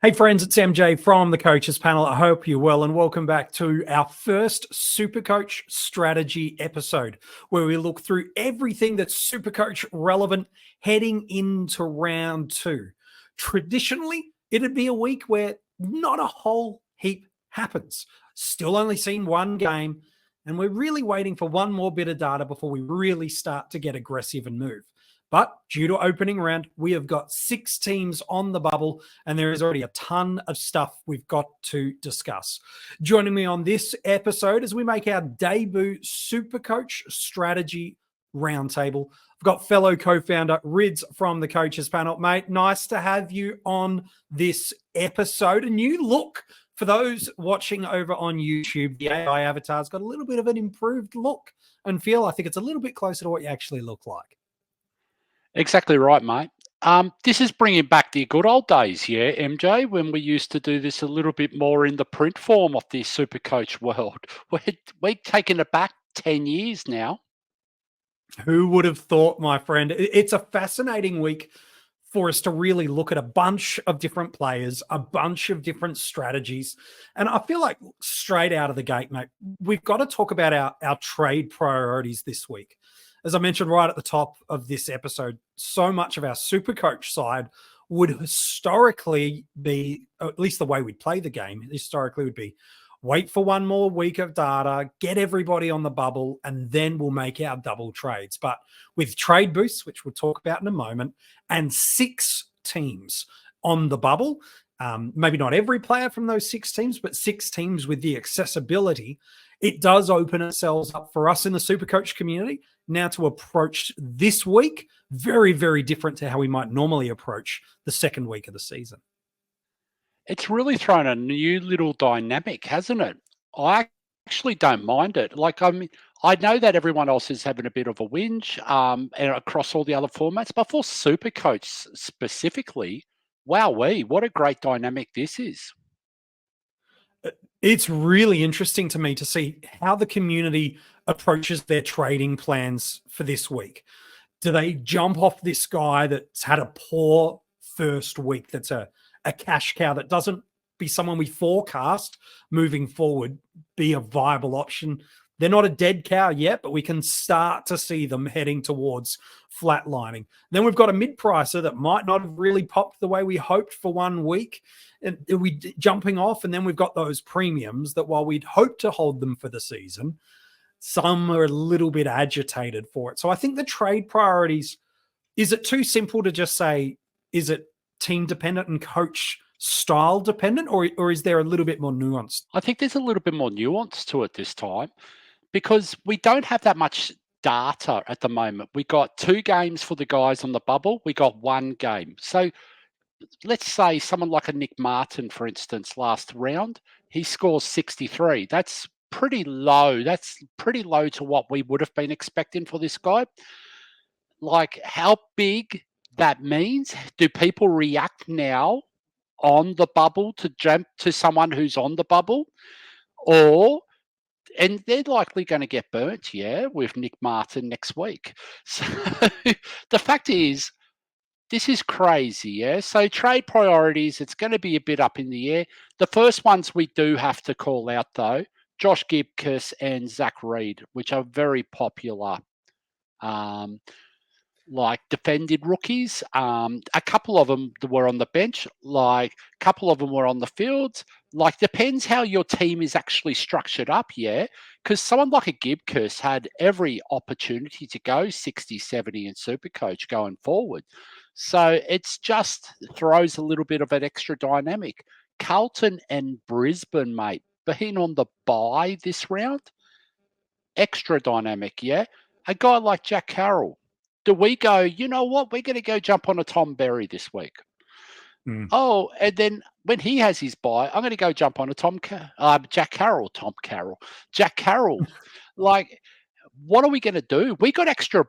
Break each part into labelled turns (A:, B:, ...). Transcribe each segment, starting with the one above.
A: Hey friends, it's MJ from the Coaches Panel. I hope you're well and welcome back to our first SuperCoach strategy episode where we look through everything that's SuperCoach relevant heading into round two. Traditionally, it'd be a week where not a whole heap happens. Still only seen one game, and we're really waiting for one more bit of data before we really start to get aggressive and move. But due to opening round, we have got 6 teams on the bubble, and there is already a ton of stuff we've got to discuss. Joining me on this episode as we make our debut SuperCoach strategy roundtable, I've got fellow co-founder Rids from the Coaches Panel. Mate, nice to have you on this episode. A new look for those watching over on YouTube. The AI avatar's got a little bit of an improved look and feel. I think it's a little bit closer to what you actually look like.
B: Exactly right, mate. This is bringing back the good old days, yeah, MJ, when we used to do this a little bit more in the print form of the SuperCoach world. We're taking it back 10 years now.
A: Who would have thought, my friend? It's a fascinating week for us to really look at a bunch of different players, a bunch of different strategies. And I feel like straight out of the gate, mate, we've got to talk about our trade priorities this week. As I mentioned right at the top of this episode, so much of our SuperCoach side would historically be, at least the way we'd play the game, historically would be wait for one more week of data, get everybody on the bubble, and then we'll make our double trades. But with trade boosts, which we'll talk about in a moment, and 6 teams on the bubble, maybe not every player from those 6 teams, but 6 teams with the accessibility, it does open itself up for us in the SuperCoach community now to approach this week very, very different to how we might normally approach the second week of the season.
B: It's really thrown a new little dynamic, hasn't it? I actually don't mind it. I know that everyone else is having a bit of a whinge and across all the other formats, but for SuperCoach specifically, wowee, what a great dynamic this is.
A: It's really interesting to me to see how the community approaches their trading plans for this week. Do they jump off this guy that's had a poor first week, that's a cash cow that doesn't be someone we forecast moving forward, be a viable option? They're not a dead cow yet, but we can start to see them heading towards flatlining. Then we've got a mid-pricer that might not have really popped the way we hoped for one week, and we jumping off. And then we've got those premiums that while we'd hope to hold them for the season, some are a little bit agitated for it. So I think the trade priorities, is it too simple to just say, is it team dependent and coach style dependent, or is there a little bit more nuanced?
B: I think there's a little bit more nuance to it this time because we don't have that much data at the moment. We got 2 games for the guys on the bubble. We got 1 game. So let's say someone like a Nick Martin, for instance, last round, he scores 63. That's pretty low. That's pretty low to what we would have been expecting for this guy. Like how big that means? Do people react now on the bubble to jump to someone who's on the bubble? And they're likely going to get burnt, yeah, with Nick Martin next week. So the fact is, this is crazy, yeah? So trade priorities, it's going to be a bit up in the air. The first ones we do have to call out, though, Josh Gibcus and Zach Reed, which are very popular, like defended rookies. A couple of them were on the bench, like a couple of them were on the field. Like depends how your team is actually structured up, yeah? Because someone like a Gibcus had every opportunity to go 60, 70 in SuperCoach going forward. So it's just throws a little bit of an extra dynamic. Carlton and Brisbane, mate, being on the bye this round, extra dynamic, yeah? A guy like Jack Carroll, do we go, you know what, we're going to go jump on a Tom Berry this week? Oh, and then when he has his bye, I'm going to go jump on a Jack Carroll. Jack Carroll. Like, what are we going to do? We got extra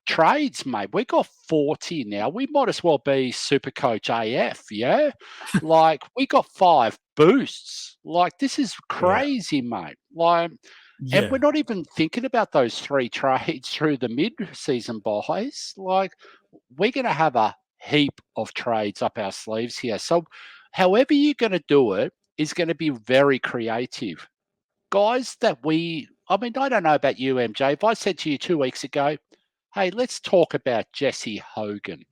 B: trades, mate. We got 40 now. We might as well be SuperCoach AF, yeah? Like, we got 5 boosts. Like, this is crazy, mate. Like, and we're not even thinking about those 3 trades through the mid-season buys. Like, we're going to have a heap of trades up our sleeves here. So However you're going to do it is going to be very creative. Guys that I don't know about you, MJ. If I said to you 2 weeks ago, hey, let's talk about Jesse Hogan,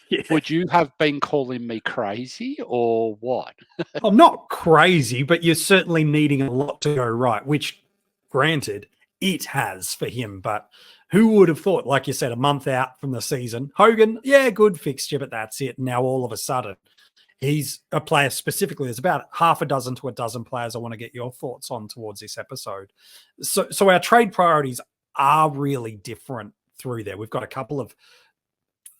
A: Yeah.
B: would you have been calling me crazy or what?
A: I'm not crazy, but you're certainly needing a lot to go right, which, granted, it has for him. But who would have thought, like you said, a month out from the season, Hogan, yeah, good fixture, but that's it. Now, all of a sudden, he's a player specifically. There's about half a dozen to a dozen players I want to get your thoughts on towards this episode. So our trade priorities are really different through there. We've got a couple of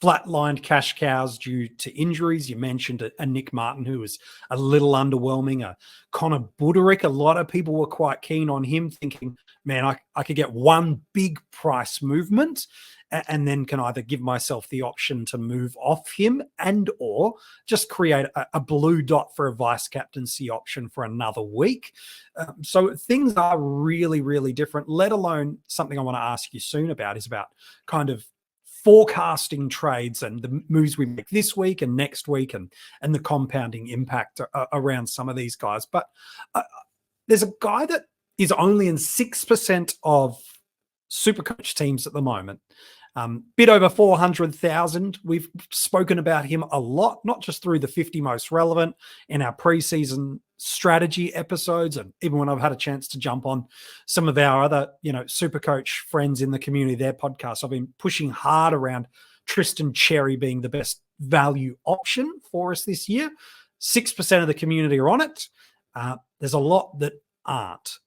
A: flatlined cash cows due to injuries. You mentioned a Nick Martin, who was a little underwhelming. A Connor Buderick, a lot of people were quite keen on him, thinking, man, I could get one big price movement and then can either give myself the option to move off him and or just create a blue dot for a vice captaincy option for another week. So things are really, really different, let alone something I want to ask you soon about is about kind of forecasting trades and the moves we make this week and next week and the compounding impact around some of these guys. But there's a guy that is only in 6% of SuperCoach teams at the moment. Bit over 400,000. We've spoken about him a lot, not just through the 50 most relevant in our preseason strategy episodes, and even when I've had a chance to jump on some of our other, SuperCoach friends in the community, their podcasts, I've been pushing hard around Tristan Cherry being the best value option for us this year. 6% of the community are on it. There's a lot that aren't.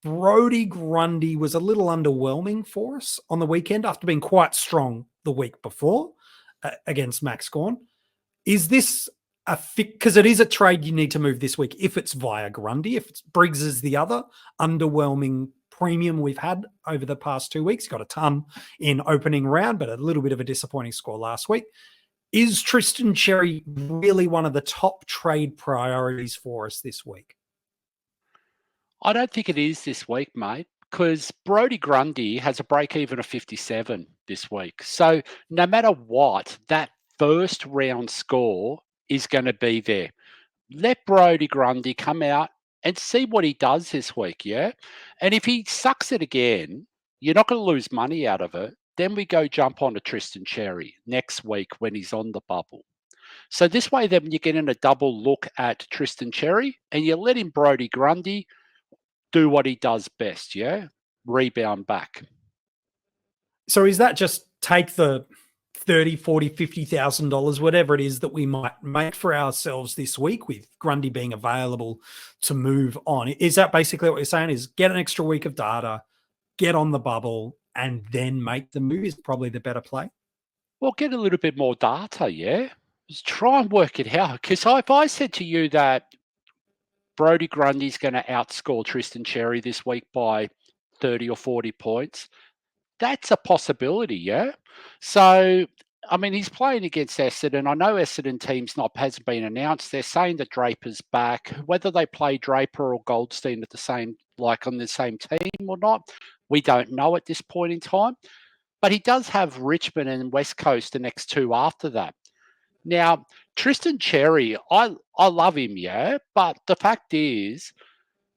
A: Brodie Grundy was a little underwhelming for us on the weekend after being quite strong the week before against Max Gawn. Is this a fit? Because it is a trade you need to move this week if it's via Grundy. If it's Briggs is the other underwhelming premium we've had over the past 2 weeks. Got a ton in opening round, but a little bit of a disappointing score last week. Is Tristan Cherry really one of the top trade priorities for us this week?
B: I don't think it is this week, mate, because Brodie Grundy has a break even of 57 this week. So no matter what, that first round score is going to be there. Let Brodie Grundy come out and see what he does this week, yeah? And if he sucks it again, you're not going to lose money out of it. Then we go jump on to Tristan Cherry next week when he's on the bubble. So this way, then you're getting a double look at Tristan Cherry and you're letting Brodie Grundy do what he does best, yeah? Rebound back.
A: So is that just take the 30, 40, $50,000, whatever it is that we might make for ourselves this week with Grundy being available to move on? Is that basically what you're saying is get an extra week of data, get on the bubble, and then make the move is probably the better play?
B: Well, get a little bit more data, yeah? Just try and work it out. Because if I said to you that Brodie Grundy's going to outscore Tristan Cherry this week by 30 or 40 points, that's a possibility, yeah? So, he's playing against Essendon. I know Essendon team's hasn't been announced. They're saying that Draper's back. Whether they play Draper or Goldstein at the same, on the same team or not, we don't know at this point in time. But he does have Richmond and West Coast the next two after that. Now, Tristan Cherry, I love him, yeah? But the fact is,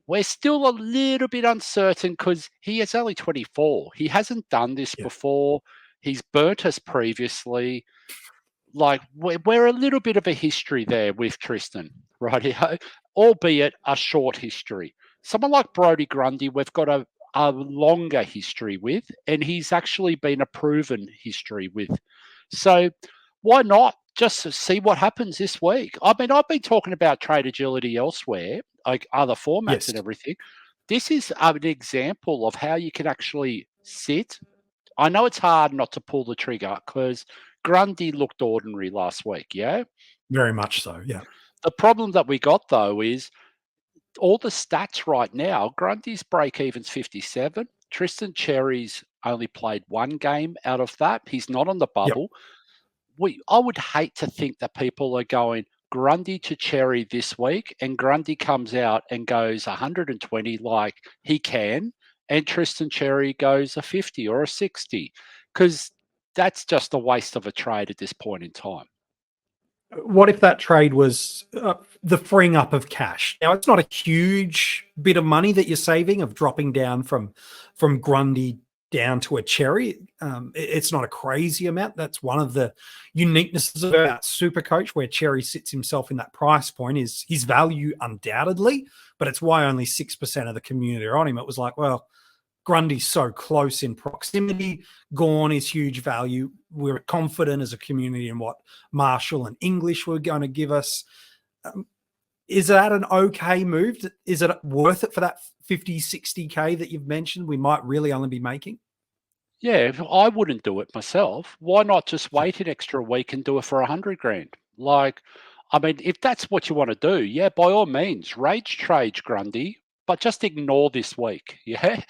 B: we're still a little bit uncertain because he is only 24. He hasn't done this before. He's burnt us previously. We're a little bit of a history there with Tristan, right? Albeit a short history. Someone like Brodie Grundy, we've got a longer history with, and he's actually been a proven history with. So why not just see what happens this week? I've been talking about trade agility elsewhere, like other formats and everything. This is an example of how you can actually sit. I know it's hard not to pull the trigger because Grundy looked ordinary last week, yeah?
A: Very much so, yeah.
B: The problem that we got, though, is all the stats right now, Grundy's break even's 57. Tristan Cherry's only played one game out of that. He's not on the bubble. I would hate to think that people are going Grundy to Cherry this week and Grundy comes out and goes 120 like he can, and Tristan Cherry goes a 50 or a 60, because that's just a waste of a trade at this point in time.
A: What if that trade was the freeing up of cash? Now, it's not a huge bit of money that you're saving of dropping down from Grundy down to a Cherry. It's not a crazy amount. That's one of the uniquenesses about SuperCoach, where Cherry sits himself in that price point, is his value undoubtedly, but it's why only 6% of the community are on him. It was like, well, Grundy's so close in proximity. Gawn is huge value. We're confident as a community in what Marshall and English were going to give us. Is that an okay move? Is it worth it for that 50, 60K that you've mentioned we might really only be making?
B: Yeah, I wouldn't do it myself. Why not just wait an extra week and do it for 100 grand? Like, I mean, if that's what you want to do, yeah, by all means, rage trade Grundy, but just ignore this week. Yeah.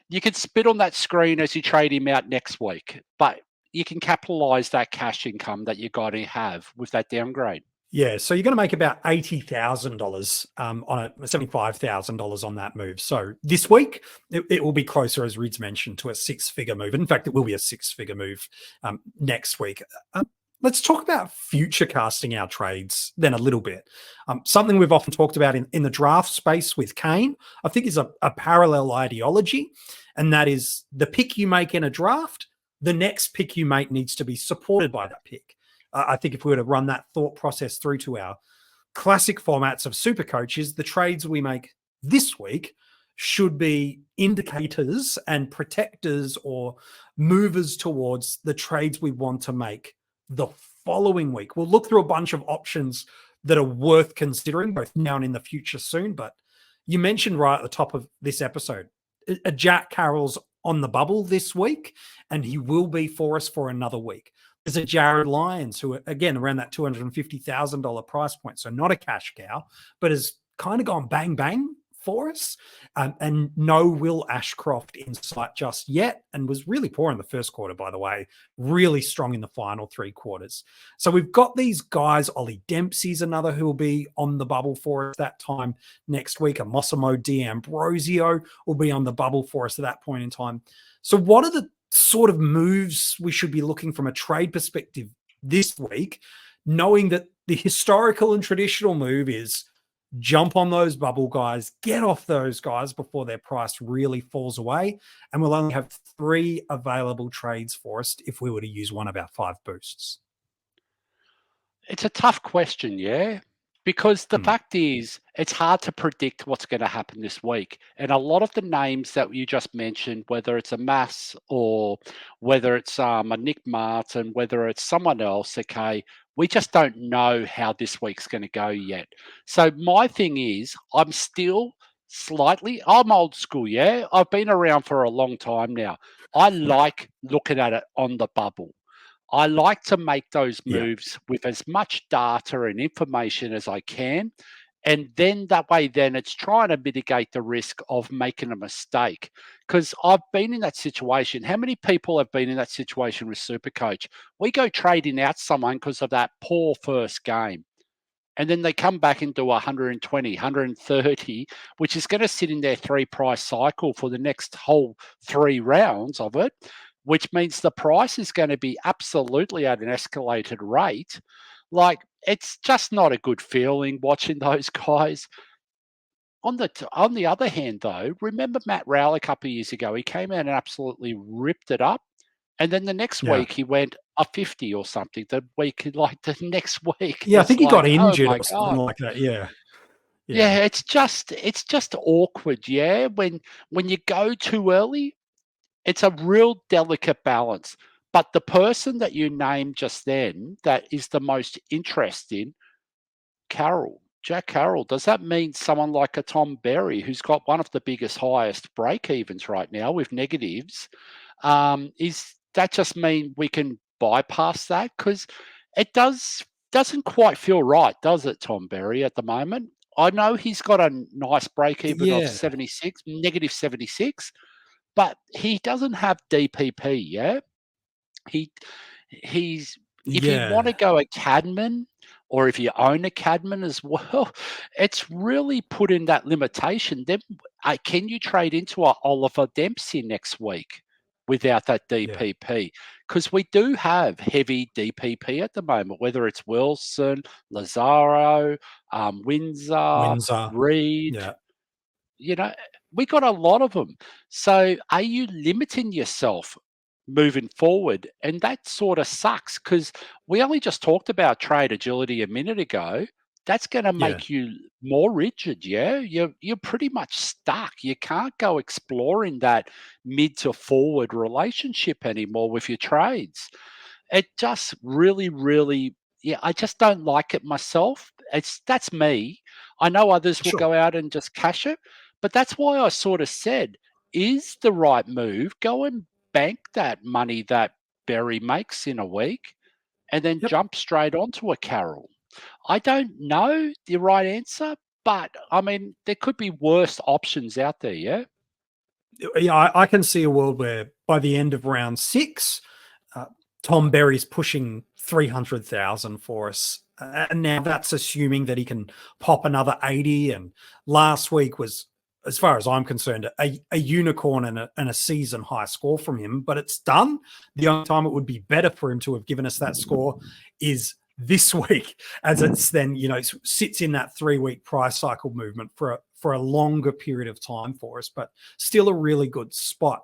B: You can spit on that screen as you trade him out next week, but you can capitalize that cash income that you're going to have with that downgrade.
A: Yeah, so you're going to make about $80,000 on $75,000 on that move. So this week it will be closer, as Rids mentioned, to a six-figure move. In fact, it will be a six-figure move next week. Let's talk about future casting our trades then a little bit. Something we've often talked about in the draft space with Kane, I think, is a parallel ideology, and that is the pick you make in a draft, the next pick you make needs to be supported by that pick. I think if we were to run that thought process through to our classic formats of super coaches, the trades we make this week should be indicators and protectors or movers towards the trades we want to make the following week. We'll look through a bunch of options that are worth considering both now and in the future soon. But you mentioned right at the top of this episode, Jack Carroll's on the bubble this week, and he will be for us for another week. There's a Jared Lyons who, again, around that $250,000 price point. So not a cash cow, but has kind of gone bang, bang for us. And no Will Ashcroft in sight just yet, and was really poor in the first quarter, by the way, really strong in the final three quarters. So we've got these guys. Ollie Dempsey's another who will be on the bubble for us that time next week. A Mossimo D'Ambrosio will be on the bubble for us at that point in time. So what are the sort of moves we should be looking from a trade perspective this week, knowing that the historical and traditional move is jump on those bubble guys, get off those guys before their price really falls away, and we'll only have 3 available trades for us if we were to use one of our 5 boosts?
B: It's a tough question, yeah, because the fact is, it's hard to predict what's going to happen this week. And a lot of the names that you just mentioned, whether it's a Mass or whether it's a Nick Martin, whether it's someone else, okay, we just don't know how this week's going to go yet. So my thing is, I'm old school, yeah. I've been around for a long time now. I like looking at it on the bubble. I like to make those moves with as much data and information as I can. And then that way, then it's trying to mitigate the risk of making a mistake. Because I've been in that situation. How many people have been in that situation with SuperCoach? We go trading out someone because of that poor first game. And then they come back and do 120, 130, which is going to sit in their 3-price cycle for the next whole 3 rounds of it, which means the price is going to be absolutely at an escalated rate. Like, it's just not a good feeling watching those guys. On the other hand, though, remember Matt Rowell a couple of years ago? He came out and absolutely ripped it up. And then the next week he went a 50 or something. The next week.
A: Yeah, I think he got
B: oh
A: injured
B: my
A: or something
B: God.
A: like that. Yeah.
B: Yeah, it's just awkward, yeah. When you go too early, it's a real delicate balance. But the person that you named just then that is the most interesting, Jack Carroll, does that mean someone like a Tom Berry, who's got one of the biggest, highest break evens right now with negatives? Is that just mean we can bypass that? Because it doesn't quite feel right, does it, Tom Berry, at the moment? I know he's got a nice break even of
A: Yeah.
B: 76, negative 76, but he doesn't have DPP, yeah? He's if you want to
A: Yeah.
B: go a Cadman, or if you own a Cadman as well, it's really put in that limitation. Then can you trade into a Oliver Dempsey next week without that DPP, because we do have heavy DPP at the moment, whether it's Wilson, Lazaro, Windsor, Reed.
A: Yeah.
B: You know, we got a lot of them. So are you limiting yourself moving forward? And that sort of sucks, because we only just talked about trade agility a minute ago. That's going to
A: Yeah.
B: make you more rigid. Yeah, you're pretty much stuck. You can't go exploring that mid to forward relationship anymore with your trades. It just really, really, yeah, I just don't like it myself. That's me. I know others will
A: Sure.
B: go out and just cash it, but that's why I sort of said, is the right move, go and bank that money that Berry makes in a week and then
A: Yep.
B: jump straight onto a Carroll. I don't know the right answer, but I mean, there could be worse options out there, yeah?
A: Yeah, I can see a world where by the end of round 6, Tom Berry's pushing 300,000 for us. And now that's assuming that he can pop another 80. And last week was, as far as I'm concerned, a unicorn and a season high score from him, but it's done. The only time it would be better for him to have given us that score is this week, as it's then, sits in that 3-week price cycle movement for a longer period of time for us, but still a really good spot.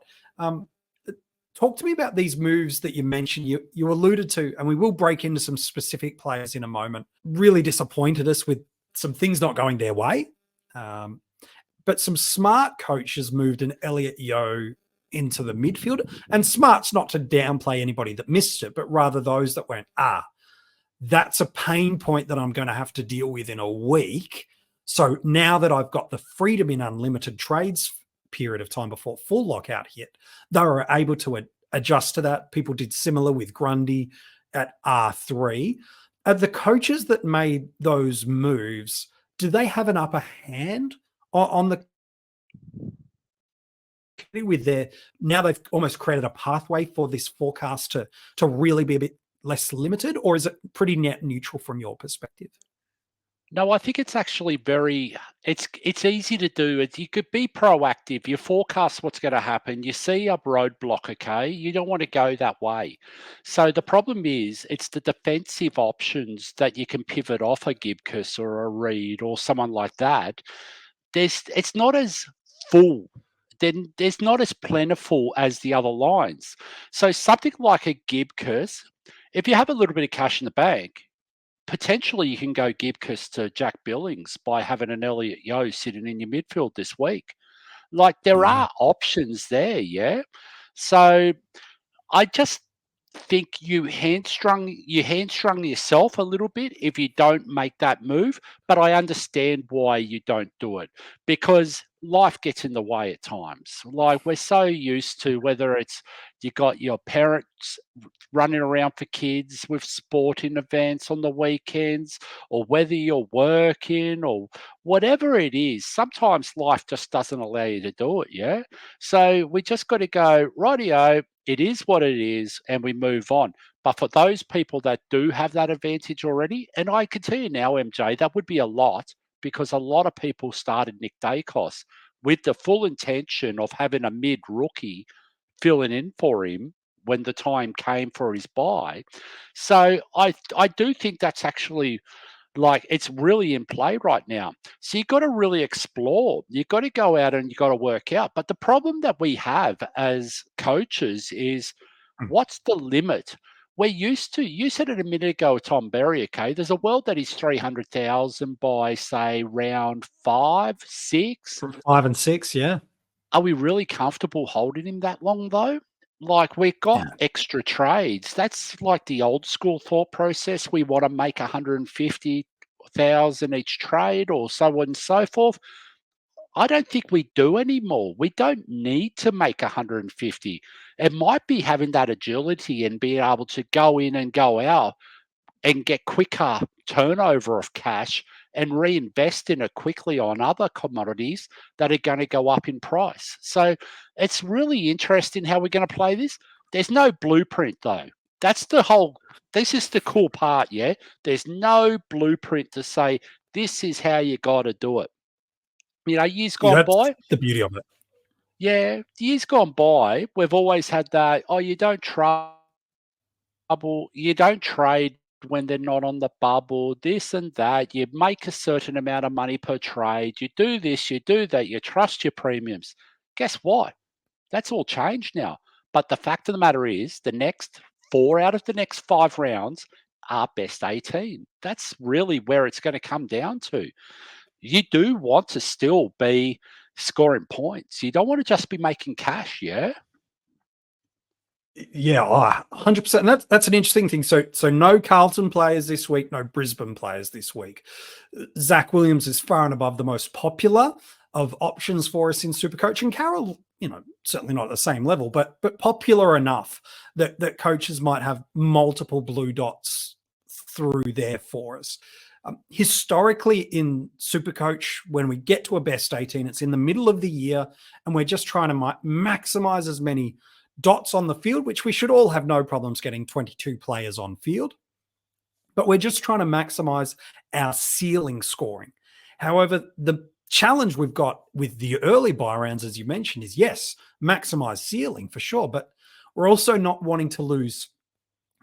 A: Talk to me about these moves that you mentioned. You alluded to, and we will break into some specific players in a moment. Really disappointed us with some things not going their way. But some smart coaches moved an Elliot Yeo into the midfield. And smart's not to downplay anybody that missed it, but rather those that went, that's a pain point that I'm going to have to deal with in a week. So now that I've got the freedom in unlimited trades period of time before full lockout hit, they were able to adjust to that. People did similar with Grundy at R3. The coaches that made those moves, do they have an upper hand on the with their, now they've almost created a pathway for this forecast to really be a bit less limited, or is it pretty net neutral from your perspective?
B: No, I think it's actually it's easy to do. You could be proactive. You forecast what's going to happen. You see a roadblock, okay? You don't want to go that way. So the problem is it's the defensive options that you can pivot off a Gibcus or a Reed or someone like that. It's not as full. Then there's not as plentiful as the other lines. So something like a Gibcus, if you have a little bit of cash in the bank, potentially you can go Gibcus to Jack Billings by having an Elliot Yeo sitting in your midfield this week. Like there are options there, yeah. So I just think you hamstrung yourself a little bit if you don't make that move, but I understand why you don't do it, because life gets in the way at times. Like we're so used to, whether it's you got your parents running around for kids with sporting events on the weekends, or whether you're working or whatever it is, sometimes life just doesn't allow you to do it, yeah? So we just got to go, rightio, it is what it is, and we move on. But for those people that do have that advantage already, and I can tell you now, MJ, that would be a lot, because a lot of people started Nick Dacos with the full intention of having a mid rookie filling in for him when the time came for his buy. So I do think that's actually, like, it's really in play right now. So you've got to really explore. You've got to go out and you've got to work out. But the problem that we have as coaches is, what's the limit? We're used to, you said it a minute ago, Tom Berry, okay? There's a world that is 300,000 by, say, round 5, 6.
A: From 5 and 6, yeah.
B: Are we really comfortable holding him that long, though? Like, we've got extra trades. That's like the old school thought process. We want to make 150,000 each trade, or so on and so forth. I don't think we do anymore. We don't need to make 150. It might be having that agility and being able to go in and go out and get quicker turnover of cash and reinvest in it quickly on other commodities that are going to go up in price. So it's really interesting how we're going to play this. There's no blueprint, though. This is the cool part, yeah? There's no blueprint to say, this is how you got to do it. Years gone
A: That's
B: by,
A: the beauty of it.
B: Yeah, years gone by, we've always had that, oh, you don't trade when they're not on the bubble, this and that. You make a certain amount of money per trade. You do this, you do that. You trust your premiums. Guess what? That's all changed now. But the fact of the matter is, the next 4 out of the next 5 rounds are best 18. That's really where it's going to come down to. You do want to still be scoring points. You don't want to just be making cash, yeah?
A: Yeah, 100%. And that's an interesting thing. So no Carlton players this week, no Brisbane players this week. Zach Williams is far and above the most popular of options for us in Supercoach, and Carroll, certainly not at the same level, but popular enough that coaches might have multiple blue dots through there for us. Historically in Supercoach, when we get to a best 18, it's in the middle of the year, and we're just trying to maximize as many dots on the field, which we should all have no problems getting 22 players on field. But we're just trying to maximize our ceiling scoring. However, the challenge we've got with the early buy rounds, as you mentioned, is yes, maximize ceiling for sure, but we're also not wanting to lose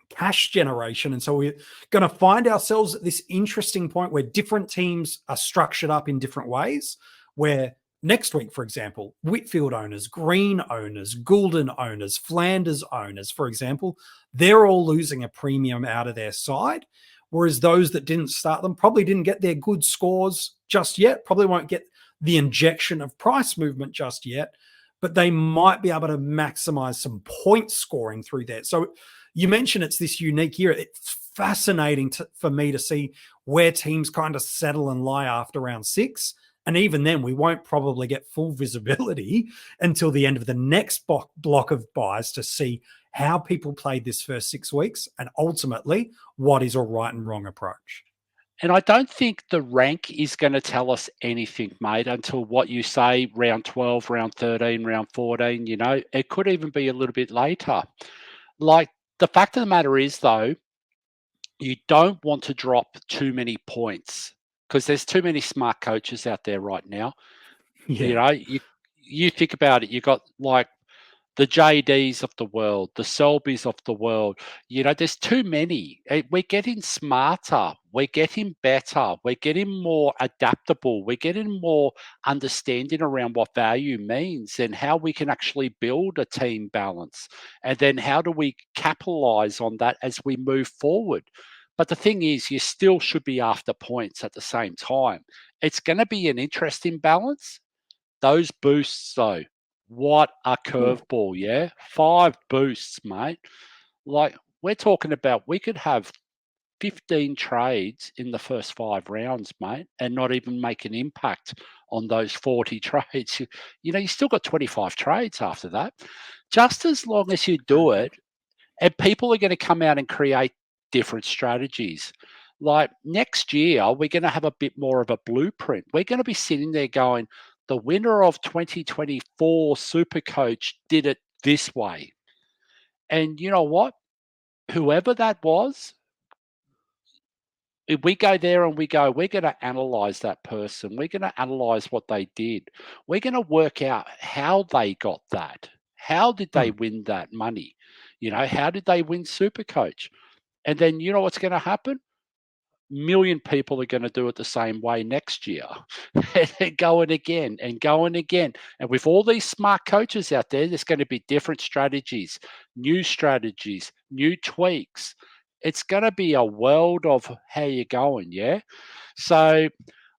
A: cash generation. And so we're going to find ourselves at this interesting point where different teams are structured up in different ways, where next week, for example, Whitfield owners, Green owners, Gulden owners, Flanders owners, for example, they're all losing a premium out of their side, whereas those that didn't start them probably didn't get their good scores just yet, probably won't get the injection of price movement just yet, but they might be able to maximize some point scoring through that. So you mentioned it's this unique year. It's fascinating for me to see where teams kind of settle and lie after round 6. And even then, we won't probably get full visibility until the end of the next block of buys to see how people played this first 6 weeks and ultimately what is a right and wrong approach.
B: And I don't think the rank is going to tell us anything, mate, until what you say, round 12, round 13, round 14, it could even be a little bit later. Like, the fact of the matter is, though, you don't want to drop too many points because there's too many smart coaches out there right now.
A: Yeah.
B: You think about it, you got like the JDs of the world, the Selbys of the world. There's too many. We're getting smarter. We're getting better. We're getting more adaptable. We're getting more understanding around what value means and how we can actually build a team balance. And then how do we capitalize on that as we move forward? But the thing is, you still should be after points at the same time. It's going to be an interesting balance. Those boosts, though, what a curveball, yeah? 5 boosts, mate. Like, we're talking about we could have 15 trades in the first 5 rounds, mate, and not even make an impact on those 40 trades. You still got 25 trades after that. Just as long as you do it, and people are going to come out and create different strategies. Like next year, we're going to have a bit more of a blueprint. We're going to be sitting there going, the winner of 2024 Supercoach did it this way. And you know what? Whoever that was, if we go there and we go, we're going to analyze that person. We're going to analyze what they did. We're going to work out how they got that. How did they win that money? How did they win Supercoach? And then you know what's going to happen? Million people are going to do it the same way next year and going again and going again. And with all these smart coaches out there, there's going to be different strategies, new tweaks. It's going to be a world of how you're going. Yeah. So,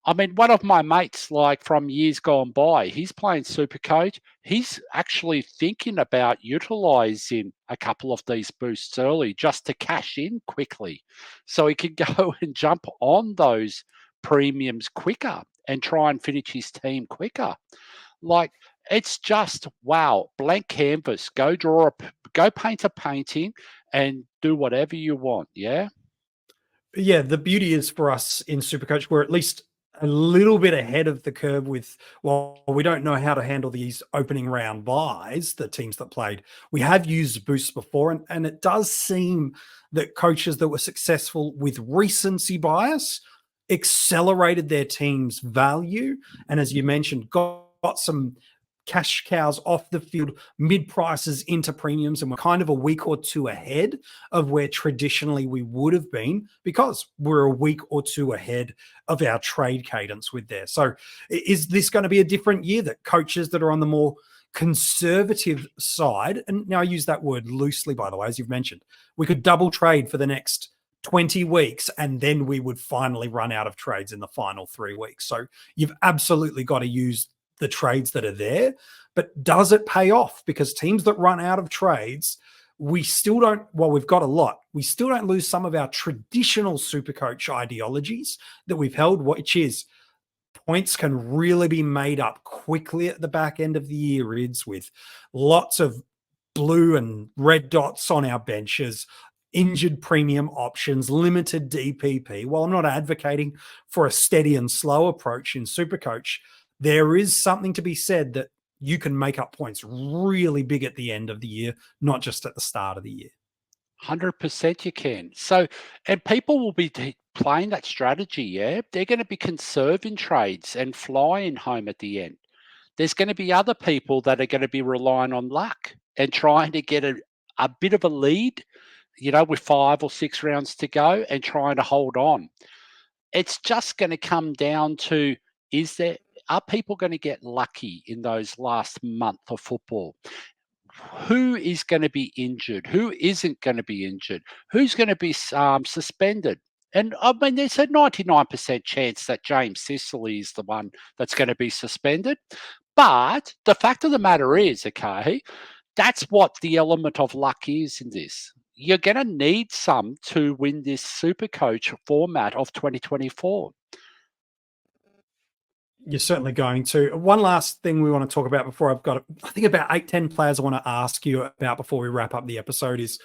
B: I mean, one of my mates, like from years gone by, he's playing Supercoach. He's actually thinking about utilizing a couple of these boosts early just to cash in quickly so he can go and jump on those premiums quicker and try and finish his team quicker. Like, it's just, wow, blank canvas. Go paint a painting and do whatever you want. Yeah.
A: Yeah, the beauty is for us in Supercoach, we're at least a little bit ahead of the curve with, well, we don't know how to handle these opening round buys, the teams that played. We have used boosts before, and it does seem that coaches that were successful with recency bias accelerated their team's value. And as you mentioned, got some cash cows off the field, mid prices into premiums, and we're kind of a week or two ahead of where traditionally we would have been because we're a week or two ahead of our trade cadence with there. So is this going to be a different year that coaches that are on the more conservative side, and now I use that word loosely, by the way, as you've mentioned, we could double trade for the next 20 weeks and then we would finally run out of trades in the final 3 weeks. So you've absolutely got to use the trades that are there, but does it pay off? Because teams that run out of trades, we still don't, well, we've got a lot. We still don't lose some of our traditional SuperCoach ideologies that we've held, which is points can really be made up quickly at the back end of the year, Rids, with lots of blue and red dots on our benches, injured premium options, limited DPP. While I'm not advocating for a steady and slow approach in SuperCoach, there is something to be said that you can make up points really big at the end of the year, not just at the start of the year.
B: 100% you can. So, and people will be playing that strategy, yeah? They're going to be conserving trades and flying home at the end. There's going to be other people that are going to be relying on luck and trying to get a bit of a lead, with 5 or 6 rounds to go and trying to hold on. It's just going to come down to, are people going to get lucky in those last month of football? Who is going to be injured? Who isn't going to be injured? Who's going to be suspended? And I mean, there's a 99% chance that James Sicily is the one that's going to be suspended. But the fact of the matter is, okay, that's what the element of luck is in this. You're going to need some to win this SuperCoach format of 2024.
A: You're certainly going to. One last thing we want to talk about before I've got, I think about 8-10 players I want to ask you about before we wrap up the episode is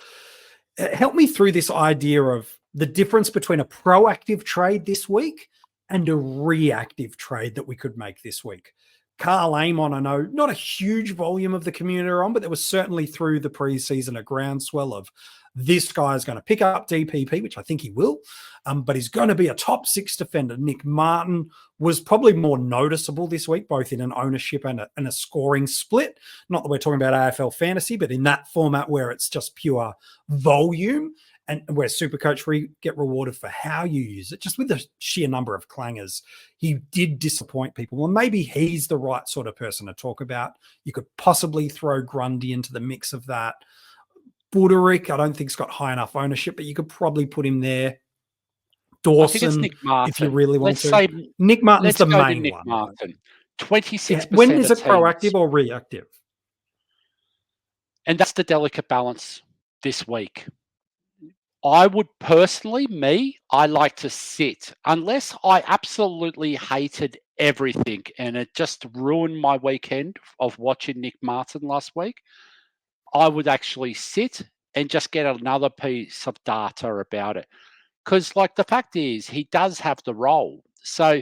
A: help me through this idea of the difference between a proactive trade this week and a reactive trade that we could make this week. Carl Amon, I know, not a huge volume of the community are on, but there was certainly through the preseason a groundswell of this guy is going to pick up DPP, which I think he will, but he's going to be a top 6 defender. Nick Martin was probably more noticeable this week, both in an ownership and a scoring split. Not that we're talking about AFL fantasy, but in that format where it's just pure volume and where SuperCoach get rewarded for how you use it, just with the sheer number of clangers. He did disappoint people. Well, maybe he's the right sort of person to talk about. You could possibly throw Grundy into the mix of that. Buderick, I don't think he's got high enough ownership, but you could probably put him there. Dawson,
B: I think it's Nick Martin.
A: if you really want
B: let's
A: to.
B: Say,
A: Nick Martin's the
B: go
A: main
B: to Nick
A: one.
B: Martin. 26%.
A: Yeah. When is it proactive or reactive?
B: And that's the delicate balance this week. I would personally, I like to sit unless I absolutely hated everything and it just ruined my weekend of watching Nick Martin last week. I would actually sit and just get another piece of data about it. Because, the fact is, he does have the role. So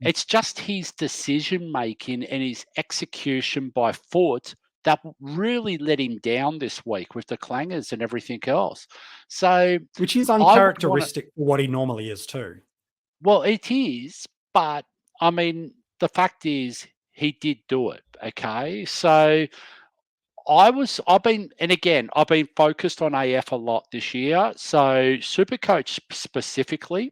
B: it's just his decision-making and his execution by foot that really let him down this week with the clangers and everything else. So,
A: which is uncharacteristic for what he normally is too.
B: Well, it is, but I mean, the fact is, he did do it. Okay, so I've been focused on AF a lot this year. So SuperCoach specifically,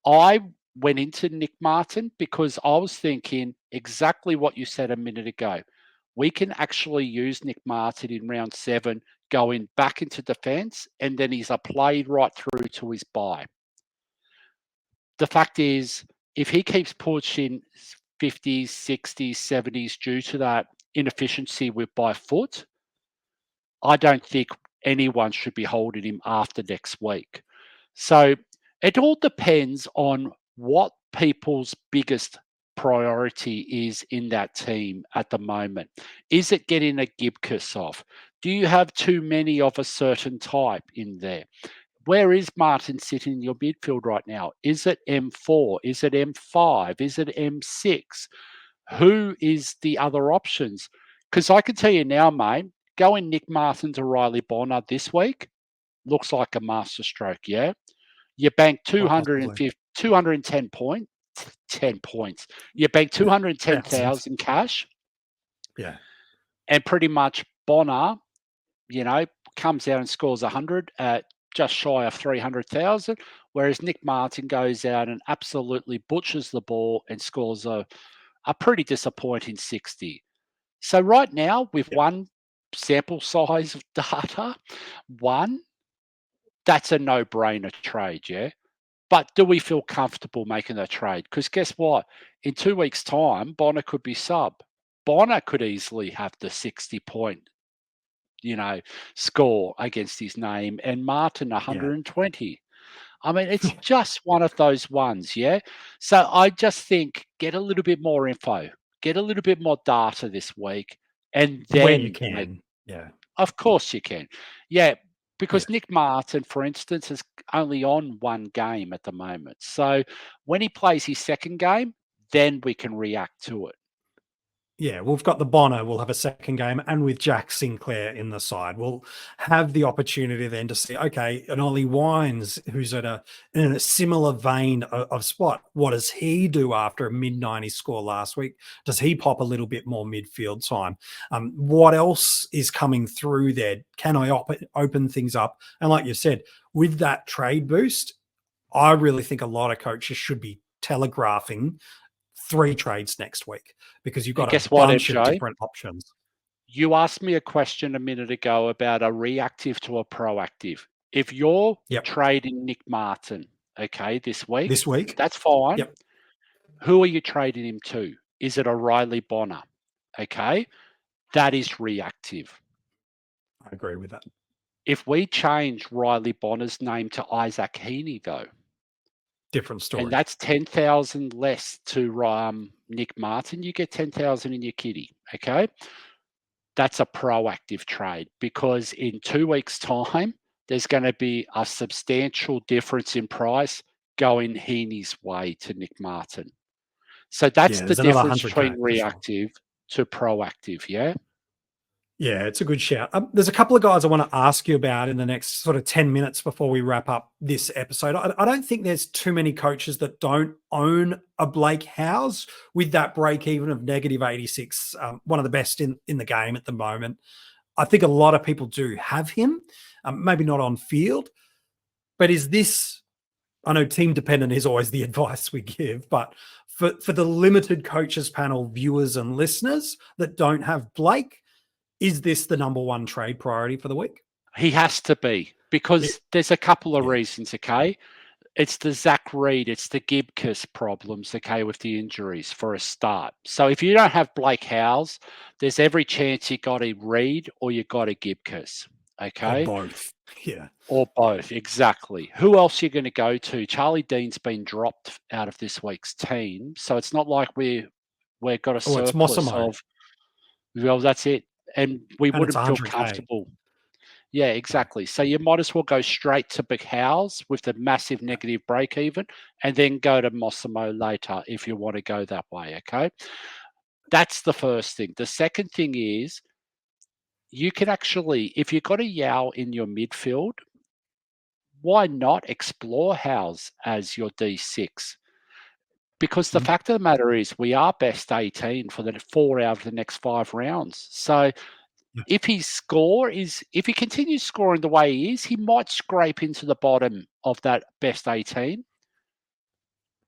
B: I went into Nick Martin because I was thinking exactly what you said a minute ago. We can actually use Nick Martin in round 7, going back into defence, and then he's played right through to his bye. The fact is, if he keeps pushing 50s, 60s, 70s due to that inefficiency with by foot, I don't think anyone should be holding him after next week. So it all depends on what people's biggest priority is in that team at the moment. Is it getting a Gibcus off? Do you have too many of a certain type in there? Where is Martin sitting in your midfield right now? Is it M4? Is it M5? Is it M6? Who is the other options? Because I can tell you now, mate, going Nick Martin to Riley Bonner this week looks like a masterstroke, yeah? You bank 210 points. 10 points. You bank 210,000 cash.
A: Yeah.
B: And pretty much Bonner, comes out and scores 100 at just shy of 300,000, whereas Nick Martin goes out and absolutely butchers the ball and scores a pretty disappointing 60. So right now, with one sample size of data, that's a no-brainer trade, yeah? But do we feel comfortable making that trade? Because guess what? In 2 weeks' time, Bonner could be sub. Bonner could easily have the 60-point, score against his name, and Martin 120. I mean, it's just one of those ones, yeah? So I just think get a little bit more info, get a little bit more data this week, and
A: Where you
B: then make.
A: can. Yeah.
B: Of course you can. Yeah,
A: Yeah.
B: because Nick Martin, for instance, is only on one game at the moment. So when he plays his second game, then we can react to it.
A: Yeah, we've got the Bonner. We'll have a second game, and with Jack Sinclair in the side, we'll have the opportunity then to see, okay, an Ollie Wines, who's in a similar vein of spot. What does he do after a mid-90s score last week? Does he pop a little bit more midfield time? What else is coming through there? Can I open things up? And like you said, with that trade boost, I really think a lot of coaches should be telegraphing 3 trades next week because you've
B: And
A: got a
B: guess what,
A: bunch of
B: MJ?
A: different options.
B: You asked me a question a minute ago about a reactive to a proactive. If you're
A: Yep.
B: trading Nick Martin, okay, this week,
A: This week.
B: that's fine.
A: Yep.
B: Who are you trading him to? Is it a Riley Bonner? Okay, that is reactive.
A: I agree with that.
B: If we change Riley Bonner's name to Isaac Heeney, though,
A: Different story.
B: and that's 10,000 less to Nick Martin, you get 10,000 in your kitty, okay? That's a proactive trade because in 2 weeks' time, there's going to be a substantial difference in price going Heeney's way to Nick Martin. So that's the
A: there's another
B: difference
A: 100K
B: between
A: for sure.
B: reactive to proactive, yeah?
A: Yeah, it's a good shout. There's a couple of guys I want to ask you about in the next sort of 10 minutes before we wrap up this episode. I don't think there's too many coaches that don't own a Blake Howes with that break even of negative 86, one of the best in the game at the moment. I think a lot of people do have him, maybe not on field, but is this, I know team dependent is always the advice we give, but for the limited coaches panel viewers and listeners that don't have Blake, is this the number one trade priority for the week?
B: He has to be because there's a couple of reasons, okay? It's the Zach Reed, it's the Gibcus problems, okay, with the injuries for a start. So if you don't have Blake Howes, there's every chance you got a Reed or you got a Gibcus, okay?
A: Or both. Yeah.
B: Or both, exactly. Who else are you going to go to? Charlie Dean's been dropped out of this week's team, so it's not like we've got a
A: It's
B: surplus
A: Mossimo.
B: of. Well, that's it, and we
A: And it's
B: wouldn't feel
A: 100K.
B: comfortable. Yeah, exactly. So you might as well go straight to Big Howes with the massive negative break even, and then go to Mossimo later if you want to go that way. Okay, that's the first thing. The second thing is you can actually, if you've got a Yao in your midfield, why not explore Howes as your D6? Because the fact of the matter is, we are best 18 for the 4 out of the next 5 rounds. So if if he continues scoring the way he is, he might scrape into the bottom of that best 18.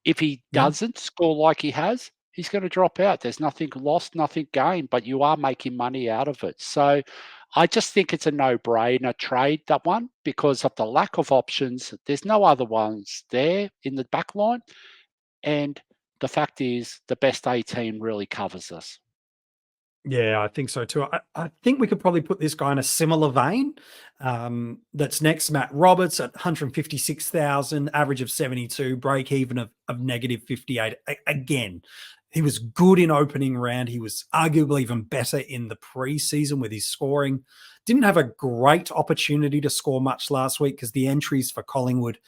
B: If he doesn't score like he has, he's going to drop out. There's nothing lost, nothing gained, but you are making money out of it. So I just think it's a no-brainer trade, that one, because of the lack of options. There's no other ones there in the back line. And the fact is, the best 18 really covers us.
A: Yeah, I think so too. I think we could probably put this guy in a similar vein. That's next, Matt Roberts at 156,000, average of 72, break even of negative 58. Again, he was good in opening round. He was arguably even better in the preseason with his scoring. Didn't have a great opportunity to score much last week because the entries for Collingwood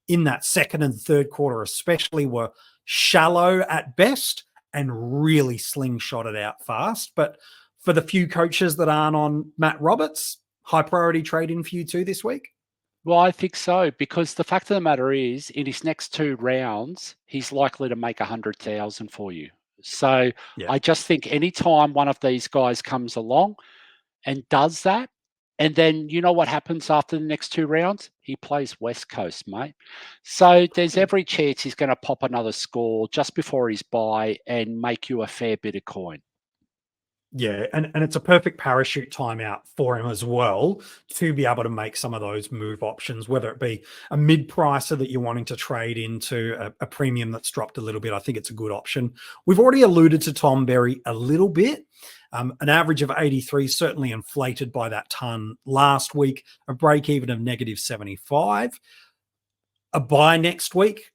A: in that second and third quarter especially were shallow at best and really slingshotted out fast. But for the few coaches that aren't on Matt Roberts, high priority trade in for you too this week?
B: Well, I think so, because the fact of the matter is, in his next 2 rounds, he's likely to make 100,000 for you. So
A: Yeah.
B: I just think anytime one of these guys comes along and does that, and then you know what happens after the next 2 rounds? He plays West Coast, mate. So there's every chance he's going to pop another score just before his bye and make you a fair bit of coin.
A: Yeah, and it's a perfect parachute timeout for him as well to be able to make some of those move options, whether it be a mid-pricer that you're wanting to trade into a premium that's dropped a little bit. I think it's a good option. We've already alluded to Tom Berry a little bit. An average of 83, certainly inflated by that ton last week, a break even of negative 75. A buy next week,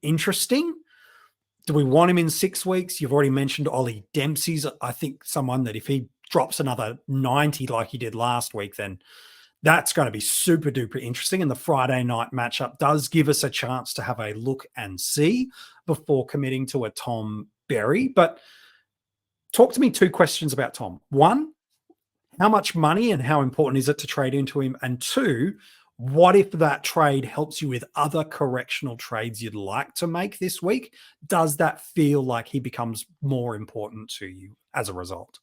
A: interesting. Do we want him in 6 weeks? You've already mentioned Ollie Dempsey's, I think, someone that if he drops another 90 like he did last week, then that's going to be super duper interesting. And the Friday night matchup does give us a chance to have a look and see before committing to a Tom Berry. But talk to me 2 questions about Tom. 1, how much money and how important is it to trade into him? And 2, what if that trade helps you with other correctional trades you'd like to make this week? Does that feel like he becomes more important to you as a result?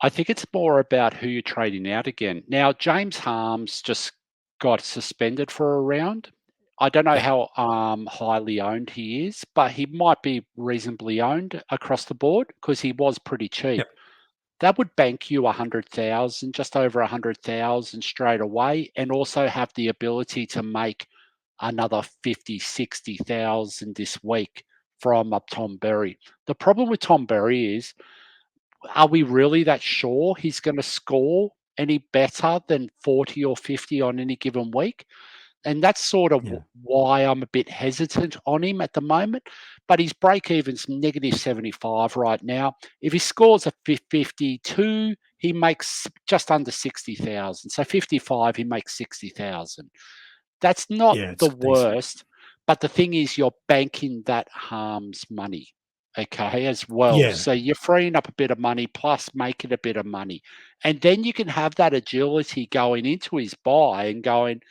B: I think it's more about who you're trading out again. Now, James Harms just got suspended for a round. I don't know
A: Yeah.
B: how highly owned he is, but he might be reasonably owned across the board because he was pretty cheap.
A: Yep.
B: That would bank you 100,000, just over 100,000 straight away, and also have the ability to make another 50, 60,000 this week from Tom Berry. The problem with Tom Berry is, are we really that sure he's going to score any better than 40 or 50 on any given week? And that's sort of
A: Yeah.
B: why I'm a bit hesitant on him at the moment. But his break even's negative 75 right now. If he scores a 52, he makes just under 60,000. So 55, he makes 60,000. That's not
A: Yeah.
B: the
A: It's decent.
B: worst. But the thing is, you're banking that harm's money, okay, as well.
A: Yeah.
B: So you're freeing up a bit of money plus making a bit of money. And then you can have that agility going into his buy and going,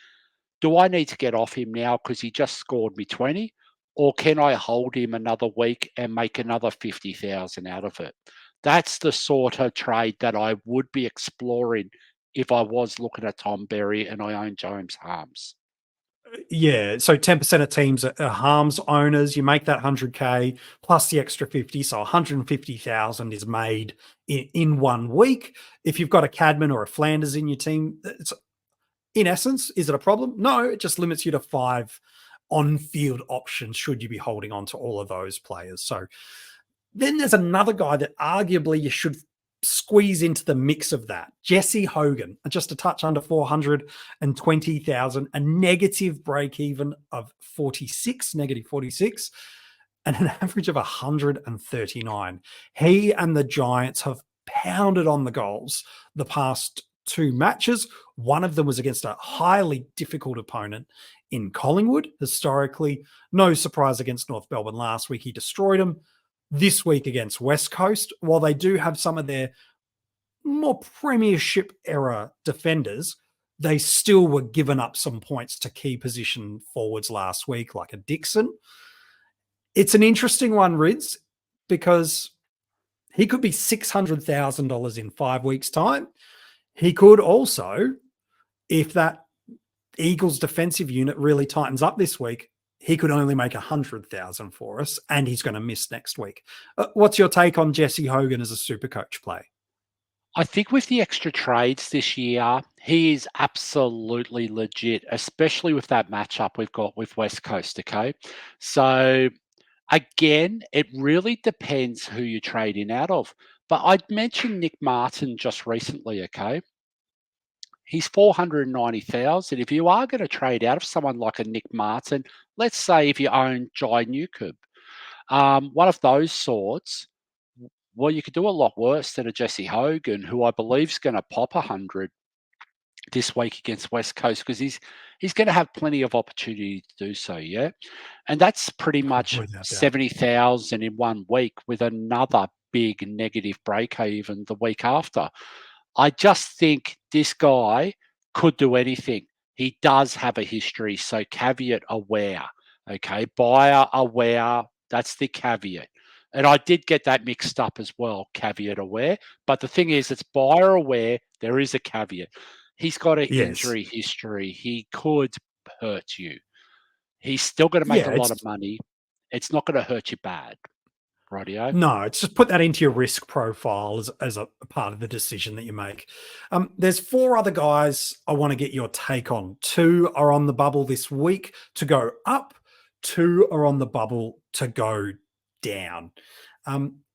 B: do I need to get off him now because he just scored me 20? Or can I hold him another week and make another 50,000 out of it? That's the sort of trade that I would be exploring if I was looking at Tom Berry and I own James Harms.
A: Yeah. So 10% of teams are Harms owners. You make that 100K plus the extra 50. So 150,000 is made in 1 week. If you've got a Cadman or a Flanders in your team, it's, in essence, is it a problem? No, it just limits you to 5 on-field options should you be holding on to all of those players. So then there's another guy that arguably you should squeeze into the mix of that. Jesse Hogan, just a touch under 420,000, a negative break even of 46, negative 46, and an average of 139. He and the Giants have pounded on the goals the past 2 matches. One of them was against a highly difficult opponent in Collingwood. Historically, no surprise against North Melbourne last week. He destroyed them. This week against West Coast, while they do have some of their more premiership era defenders, they still were given up some points to key position forwards last week, like a Dixon. It's an interesting one, Rids, because he could be $600,000 in 5 weeks' time. He could also, if that Eagles defensive unit really tightens up this week, he could only make 100,000 for us, and he's going to miss next week. What's your take on Jesse Hogan as a super coach play?
B: I think with the extra trades this year, he is absolutely legit, especially with that matchup we've got with West Coast. Okay. So again, it really depends who you're trading out of. But I'd mentioned Nick Martin just recently. Okay. He's 490,000. If you are going to trade out of someone like a Nick Martin, let's say if you own Jai Newcomb, one of those sorts, well, you could do a lot worse than a Jesse Hogan, who I believe is going to pop 100 this week against West Coast because he's going to have plenty of opportunity to do so. Yeah, and that's pretty much
A: Without doubt.
B: 70,000 in 1 week with another big negative break even the week after. I just think this guy could do anything. He does have a history, so caveat aware. Okay, buyer aware. That's the caveat. And I did get that mixed up as well, caveat aware. But the thing is, it's buyer aware. There is a caveat. He's got an injury history. He could hurt you. He's still going to make a lot of money. It's not going to hurt you bad. Rightio?
A: No, it's just put that into your risk profile as a part of the decision that you make. There's 4 other guys I want to get your take on. 2 are on the bubble this week to go up. 2 are on the bubble to go down.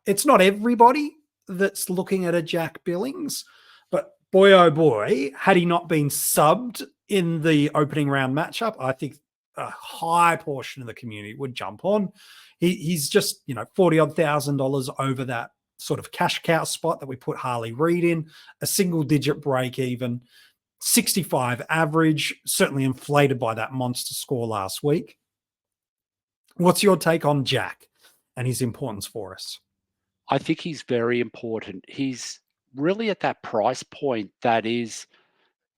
A: It's not everybody that's looking at a Jack Billings, but boy, oh boy, had he not been subbed in the opening round matchup, I think a high portion of the community would jump on. He's just, $40,000 over that sort of cash cow spot that we put Harley Reid in, a single digit break even, 65 average, certainly inflated by that monster score last week. What's your take on Jack and his importance for us?
B: I think he's very important. He's really at that price point that is,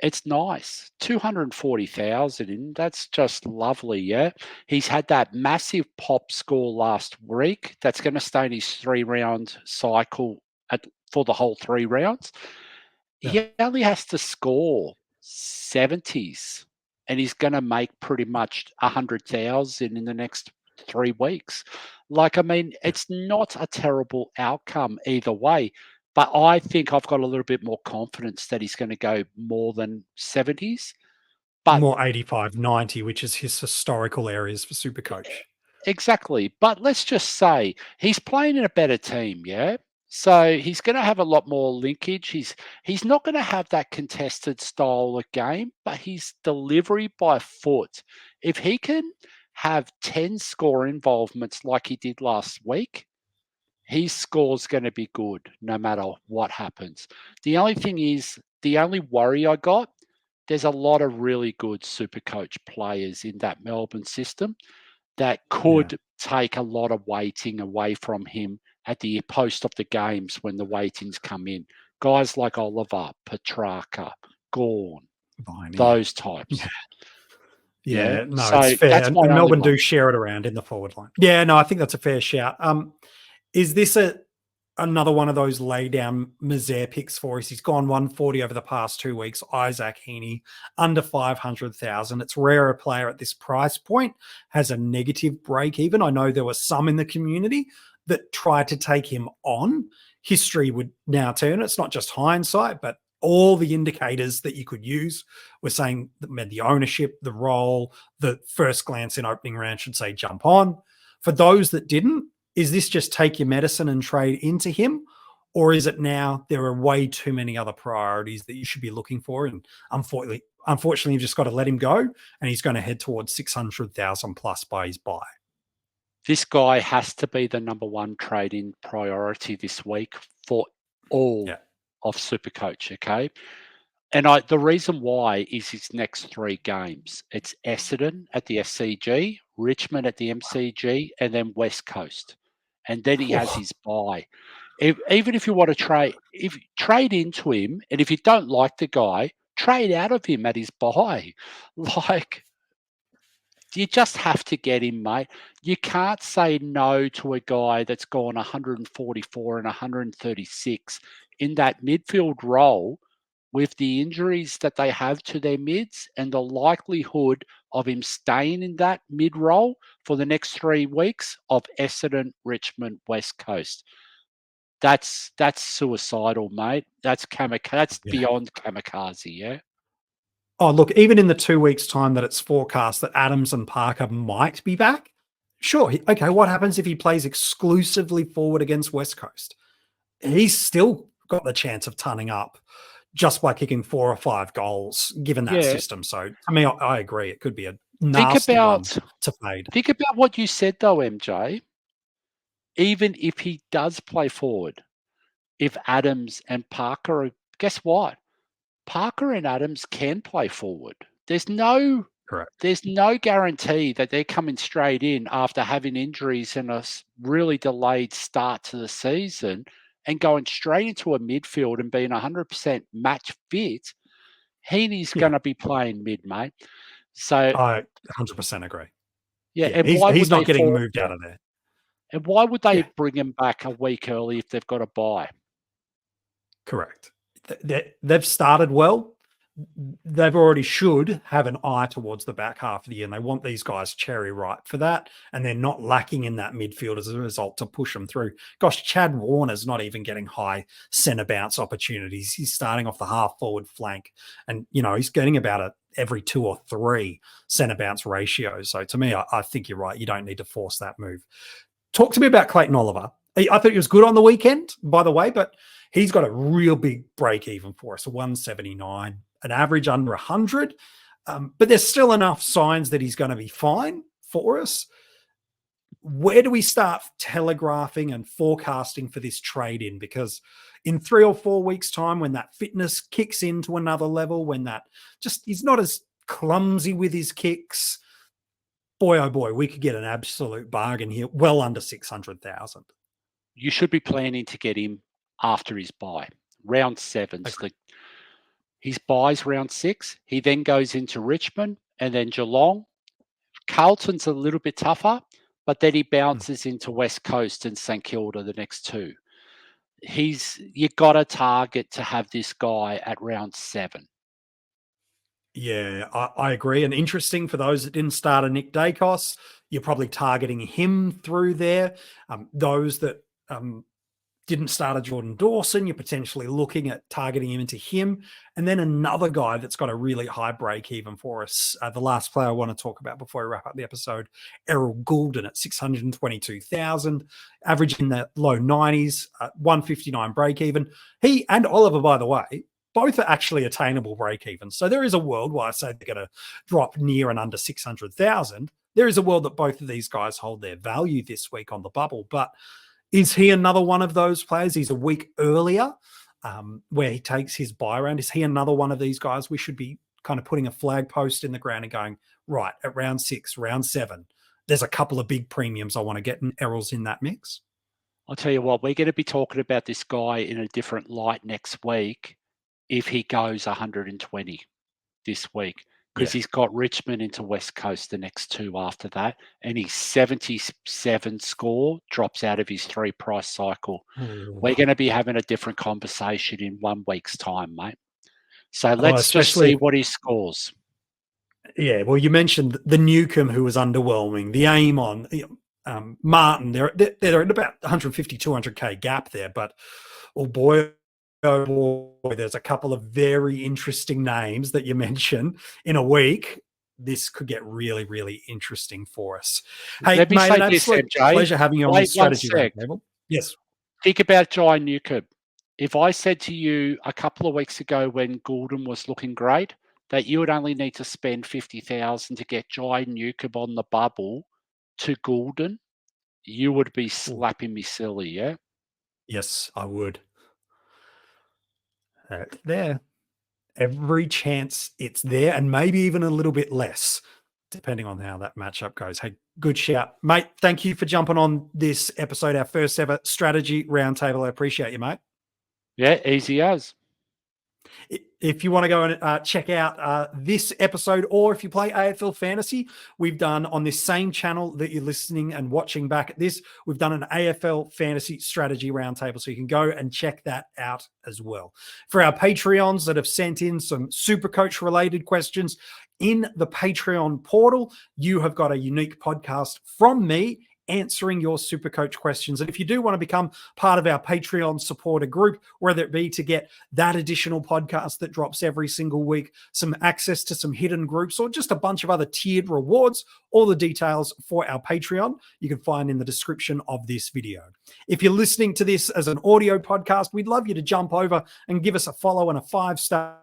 B: it's nice. 240,000 and that's just lovely, yeah. He's had that massive pop score last week. That's going to stay in his 3-round cycle for the whole 3 rounds. Yeah. He only has to score 70s and he's going to make pretty much 100,000 in the next 3 weeks. It's not a terrible outcome either way. But I think I've got a little bit more confidence that he's going to go more than 70s. But
A: more 85, 90, which is his historical areas for SuperCoach.
B: Exactly. But let's just say he's playing in a better team, yeah? So he's going to have a lot more linkage. He's not going to have that contested style of game, but his delivery by foot, if he can have 10 score involvements like he did last week, his score's going to be good no matter what happens. The only worry I got, there's a lot of really good SuperCoach players in that Melbourne system that could take a lot of weighting away from him at the post of the games when the weightings come in. Guys like Oliver, Petrarca, Gorn, those types.
A: Yeah, no,
B: so
A: it's fair.
B: That's
A: and Melbourne do share it around in the forward line. Yeah, no, I think that's a fair shout. Is this another one of those lay down misère picks for us? He's gone 140 over the past 2 weeks. Isaac Heeney, under 500,000. It's rare a player at this price point has a negative break even. I know there were some in the community that tried to take him on. History would now turn. It's not just hindsight, but all the indicators that you could use were saying that the ownership, the role, the first glance in opening round should say jump on. For those that didn't, is this just take your medicine and trade into him? Or is it now there are way too many other priorities that you should be looking for? And unfortunately, you've just got to let him go and he's going to head towards 600,000 plus by his buy.
B: This guy has to be the number 1 trade-in priority this week for all of SuperCoach, okay? And the reason why is his next 3 games. It's Essendon at the SCG, Richmond at the MCG, and then West Coast. And then he has his buy. Even if you want to trade into him, and if you don't like the guy, trade out of him at his buy. You just have to get him, mate. You can't say no to a guy that's gone 144 and 136 in that midfield role with the injuries that they have to their mids and the likelihood of him staying in that mid role for the next 3 weeks of Essendon, Richmond, West Coast. That's suicidal, mate. That's beyond kamikaze, yeah?
A: Oh, look, even in the 2 weeks' time that it's forecast that Adams and Parker might be back, sure. Okay, what happens if he plays exclusively forward against West Coast? He's still got the chance of turning up just by kicking 4 or 5 goals, given that system. So, I mean, I agree. It could be a nasty one to fade.
B: Think about what you said, though, MJ. Even if he does play forward, if Adams and Parker guess what? Parker and Adams can play forward. There's no guarantee that they're coming straight in after having injuries and a really delayed start to the season and going straight into a midfield and being 100% match fit. Heeney's going to be playing mid, mate. So
A: I 100% agree.
B: Yeah, and
A: he's not getting moved out of there.
B: And why would they
A: Yeah.
B: bring him back a week early if they've got a bye?
A: Correct. They've started well. They've already should have an eye towards the back half of the year, and they want these guys cherry ripe for that. And they're not lacking in that midfield as a result to push them through. Gosh, Chad Warner's not even getting high centre bounce opportunities. He's starting off the half forward flank, and he's getting about every 2 or 3 centre bounce ratio. So to me, I think you're right. You don't need to force that move. Talk to me about Clayton Oliver. I thought he was good on the weekend, by the way, but he's got a real big break even for us, a 179, an average under 100. But there's still enough signs that he's going to be fine for us. Where do we start telegraphing and forecasting for this trade in? Because in 3 or 4 weeks' time, when that fitness kicks into another level, when he's not as clumsy with his kicks, boy, oh boy, we could get an absolute bargain here, well under 600,000.
B: You should be planning to get him after his bye. Round 7.
A: Okay.
B: His bye's round 6. He then goes into Richmond and then Geelong. Carlton's a little bit tougher, but then he bounces into West Coast and St Kilda the next 2. You got a target to have this guy at round 7.
A: Yeah, I agree. And interesting for those that didn't start a Nick Dacos, you're probably targeting him through there. Those that didn't start a Jordan Dawson, you're potentially looking at targeting him into him. And then another guy that's got a really high break even for us. The last player I want to talk about before we wrap up the episode, Errol Gulden at 622,000, average in the low 90s, 159 break even. He and Oliver, by the way, both are actually attainable break even. So there is a world where I say they're going to drop near and under 600,000. There is a world that both of these guys hold their value this week on the bubble. But is he another one of those players? He's a week earlier where he takes his buy round. Is he another one of these guys we should be kind of putting a flag post in the ground and going, right, at round 6, round 7, there's a couple of big premiums I want to get, and Errol's in that mix?
B: I'll tell you what, we're going to be talking about this guy in a different light next week if he goes 120 this week, because he's got Richmond into West Coast the next 2 after that, and his 77 score drops out of his 3 price cycle. We're going to be having a different conversation in 1 week's time, mate. So let's just see what he scores.
A: Yeah, well, you mentioned the Newcomb, who was underwhelming, the Amon, Martin, they're at about 150, 200K gap there, but oh boy, there's a couple of very interesting names that you mentioned in a week. This could get really, really interesting for us. Hey, mate, an absolute pleasure having you on this strategy roundtable. Yes.
B: Think about Jai Newcomb. If I said to you a couple of weeks ago when Gulden was looking great that you would only need to spend 50,000 to get Jai Newcomb on the bubble to Gulden, you would be slapping me silly, yeah?
A: Yes, I would. There. Every chance it's there, and maybe even a little bit less, depending on how that matchup goes. Hey, good shout. Mate, thank you for jumping on this episode, our first ever strategy roundtable. I appreciate you, mate.
B: Yeah, easy as.
A: If you want to go and check out this episode, or if you play AFL Fantasy, we've done on this same channel that you're listening and watching back at this, we've done an AFL Fantasy Strategy Roundtable, so you can go and check that out as well. For our Patreons that have sent in some SuperCoach related questions, in the Patreon portal, you have got a unique podcast from me answering your SuperCoach questions. And if you do want to become part of our Patreon supporter group, whether it be to get that additional podcast that drops every single week, some access to some hidden groups, or just a bunch of other tiered rewards, all the details for our Patreon you can find in the description of this video. If you're listening to this as an audio podcast, we'd love you to jump over and give us a follow and a 5-star.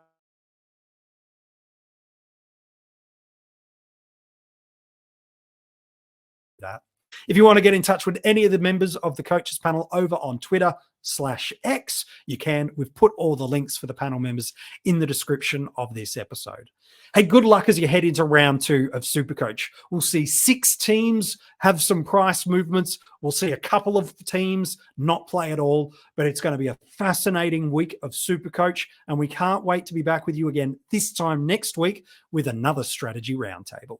A: That. If you want to get in touch with any of the members of the coaches panel over on Twitter/X, you can. We've put all the links for the panel members in the description of this episode. Hey, good luck as you head into round 2 of SuperCoach. We'll see 6 teams have some price movements. We'll see a couple of teams not play at all, but it's going to be a fascinating week of SuperCoach, and we can't wait to be back with you again this time next week with another strategy roundtable.